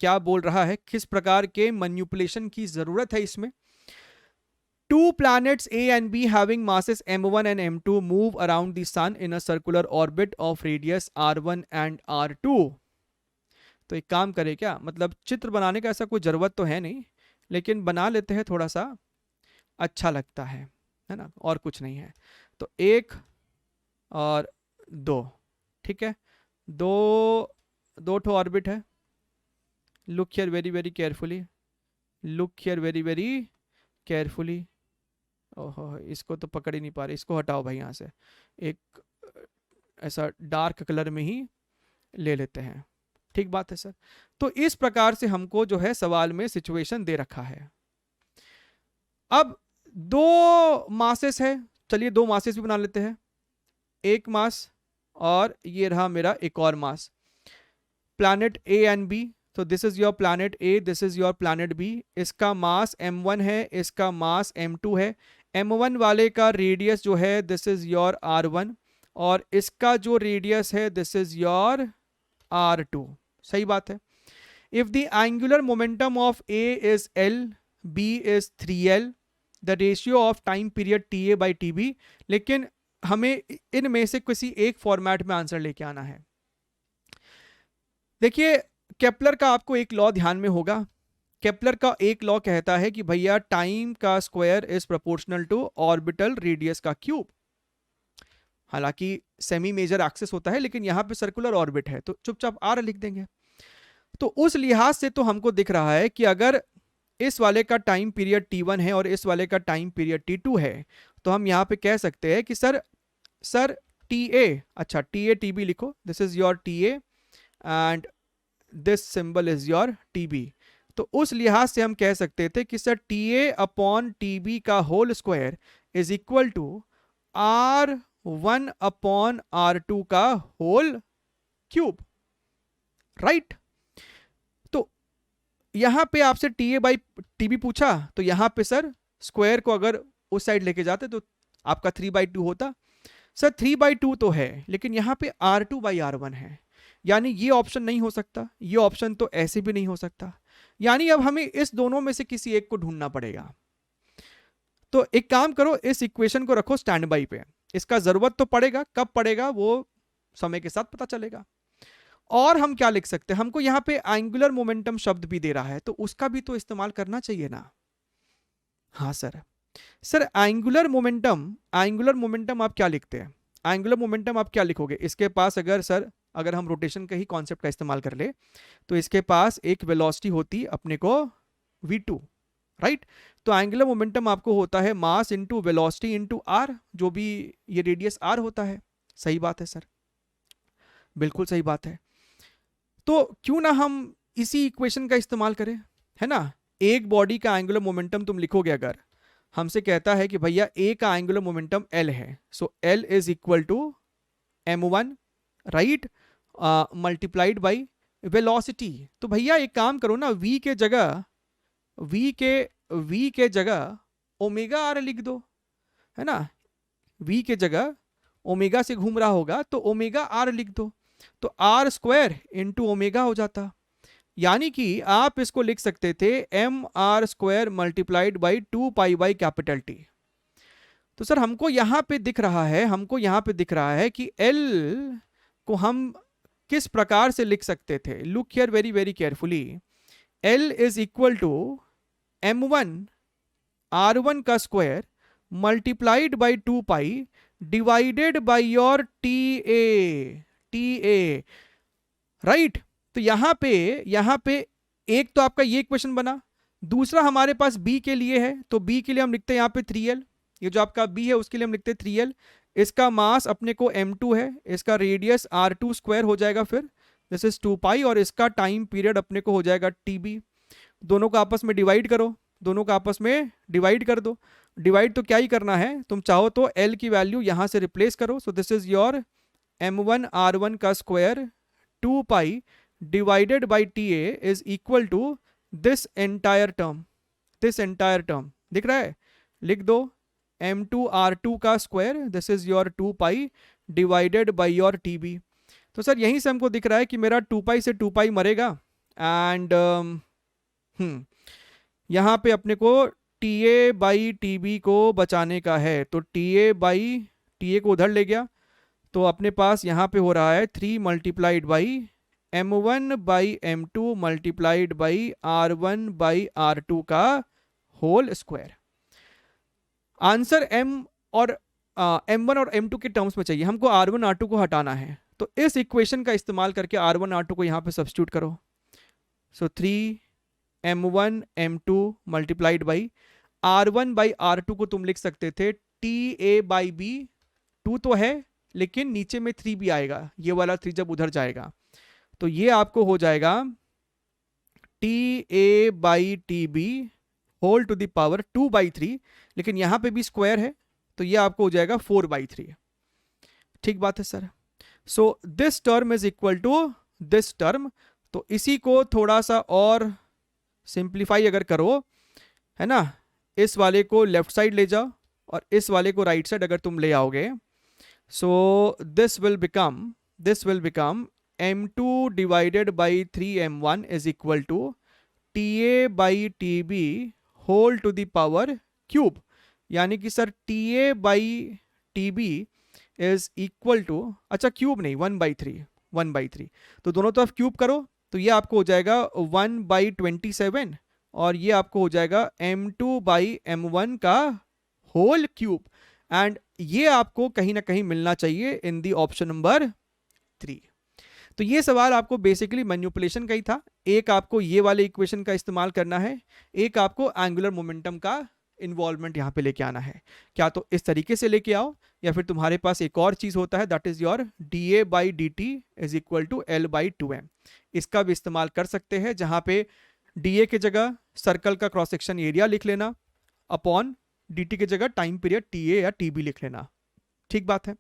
क्या बोल रहा है, किस प्रकार के मैनिपुलेशन की जरूरत है इसमें। Two planets A and B having masses m1 and m2 move around the sun in a circular orbit of radius r1 and r2। तो एक काम करें क्या, मतलब चित्र बनाने का ऐसा कोई जरूरत तो है नहीं, लेकिन बना लेते हैं, थोड़ा सा अच्छा लगता है ना, और कुछ नहीं है। तो एक और दो, ठीक है, दो दो ठो ऑर्बिट है। Look here very very carefully, look here very very carefully. ओहो, इसको तो पकड़ ही नहीं पा रहे, इसको हटाओ भाई यहाँ से। एक ऐसा डार्क कलर में ही ले लेते हैं, ठीक बात है सर। तो इस प्रकार से हमको जो है सवाल में सिचुएशन दे रखा है। अब दो मासेस है, चलिए दो मासेस भी बना लेते हैं, एक मास और ये रहा मेरा एक और mass. Planet a and b, तो this is your planet a, this is your planet b. इसका मास m1 है, इसका मास m2 है। m1 वाले का रेडियस जो है दिस इज योर r1, और इसका जो रेडियस है दिस इज योर r2। सही बात है। If the angular momentum of A is l, b is 3l, the ratio of time period ta by tb। लेकिन हमें इनमें से किसी एक फॉर्मेट में आंसर लेके आना है। देखिए केपलर का आपको एक लॉ ध्यान में होगा। केपलर का एक लॉ कहता है कि भैया टाइम का square is proportional to orbital radius का क्यूब। हालांकि सेमी मेजर एक्सिस होता है, लेकिन यहां पे सर्कुलर ऑर्बिट है, तो चुपचाप आर लिख देंगे। तो उस लिहाज से तो हमको दिख रहा है कि अगर इस वाले का टाइम पीरियड t1 है और इस वाले का टाइम पीरियड t2 है, तो हम यहां पे कह सकते हैं कि सर ta, अच्छा ta tb लिखो, this is your ta and this symbol is your tb। तो उस लिहाज से हम कह सकते थे कि सर ta अपॉन tb का whole square is equal to r1 upon r2 का होल क्यूब, राइट। तो यहां पे आपसे ta बाई tb पूछा, तो यहां पे सर स्क्वायर को अगर उस साइड लेके जाते तो आपका 3/2 होता। सर 3/2 तो है, लेकिन यहां पे r2 बाई r1 है, यानी ये ऑप्शन नहीं हो सकता, ये ऑप्शन तो ऐसे भी नहीं हो सकता। यानी अब हमें इस दोनों में से किसी एक को ढूंढना पड़ेगा। तो एक काम करो, इस इक्वेशन को रखो स्टैंड बाई पे, इसका जरूरत तो पड़ेगा, कब पड़ेगा वो समय के साथ पता चलेगा। और हम क्या लिख सकते हैं, हमको यहाँ पे एंगुलर मोमेंटम शब्द भी दे रहा है, तो उसका भी तो इस्तेमाल करना चाहिए ना। हाँ सर, सर एंगुलर मोमेंटम आप क्या लिखते हैं, एंगुलर मोमेंटम आप क्या लिखोगे। इसके पास अगर हम रोटेशन के ही कॉन्सेप्ट का इस्तेमाल कर ले, तो इसके पास एक वेलोसिटी होती अपने को v2, राइट। तो एंगुलर मोमेंटम आपको होता है mass into velocity into r, जो भी ये रेडियस आर होता है। सही बात है सर, बिल्कुल सही बात है। तो क्यों ना हम इसी इक्वेशन का इस्तेमाल करें, है ना। एक बॉडी का एंगुलर मोमेंटम तुम लिखोगे, अगर हमसे कहता है कि भैया ए का एंगुलर मोमेंटम एल है, so L is equal to m1, right, multiplied by velocity. तो भैया एक काम करो ना, v के जगह ओमेगा आर लिख दो, है ना। v के जगह ओमेगा से घूम रहा होगा तो ओमेगा आर लिख दो, तो आर स्क्वायर इंटू ओमेगा हो जाता। यानी कि आप इसको लिख सकते थे m r square multiplied by 2 by capital t. तो सर हमको यहां पे दिख रहा है कि एल को हम किस प्रकार से लिख सकते थे। Look here very very carefully, l is equal to m1 r1 का square multiplied by 2 divided by your TA, right. तो यहां पे एक तो आपका ये इक्वेशन बना, दूसरा हमारे पास b के लिए है, तो b के लिए हम लिखते हैं यहाँ पे 3l, ये जो आपका b है उसके लिए हम लिखते हैं 3l। इसका मास अपने को m2 है, इसका रेडियस r2 स्क्वायर हो जाएगा, फिर दिस इज 2 और इसका टाइम पीरियड अपने को हो जाएगा tb। दोनों को आपस में डिवाइड करो, दोनों को आपस में डिवाइड कर दो। डिवाइड तो क्या ही करना है, तुम चाहो तो l की वैल्यू यहां से रिप्लेस करो, so this is your m1 r1 का square 2 divided by TA is equal to this entire term, दिख रहा है, लिख दो m2 r2 का square, this is your 2 divided by your tb। तो सर यहीं से हमको दिख रहा है कि मेरा 2 से 2 मरेगा एंड यहाँ पे अपने को t a by t b को बचाने का है, तो t a by t a को उधर ले गया, तो अपने पास यहाँ पे हो रहा है 3 multiplied by m1 by m2 multiplied by r1 by r2 का होल स्क्वायर। आंसर m और m1 और m2 के टर्म्स में चाहिए, हमको r1 r2 को हटाना है, तो इस इक्वेशन का इस्तेमाल करके r1 r2 को यहाँ पे सब्स्टिट्यूट करो। सो 3m1 m2 multiplied by r1 by r2 को तुम लिख सकते थे टी ए बाई बी, 2 तो है लेकिन नीचे में 3 भी आएगा, ये वाला 3 जब उधर जाएगा तो ये आपको हो जाएगा t a by t b whole to the power 2/3, लेकिन यहां पे भी स्क्वायर है तो ये आपको हो जाएगा 4/3। ठीक बात है sir. So this term is equal to this term, तो इसी को थोड़ा सा और सिंप्लीफाई अगर करो, है ना, इस वाले को लेफ्ट साइड ले जाओ और इस वाले को राइट साइड अगर तुम ले आओगे, so this will become m2 divided by 3m1 is equal to t a by t b whole to the power cube, यानी कि sir t a by t b is equal to, अच्छा cube नहीं 1/3, तो दोनों तरफ cube करो तो ये आपको हो जाएगा 1/27 और ये आपको हो जाएगा m2 बाई m1 का होल क्यूब, एंड ये आपको कहीं ना कहीं मिलना चाहिए इन दी ऑप्शन नंबर 3। तो ये सवाल आपको बेसिकली मैनिपुलेशन का ही था, एक आपको ये वाले इक्वेशन का इस्तेमाल करना है, एक आपको एंगुलर मोमेंटम का इन्वॉल्वमेंट यहाँ पे लेके आना है, क्या तो इस तरीके से लेके आओ या फिर तुम्हारे पास एक और चीज होता है that is your d a by d t is equal to l by 2m, इसका भी इस्तेमाल कर सकते हैं, जहां पे डी ए की जगह सर्कल का क्रॉस सेक्शन एरिया लिख लेना अपॉन डी टी की जगह टाइम पीरियड टी ए या टी बी लिख लेना। ठीक बात है।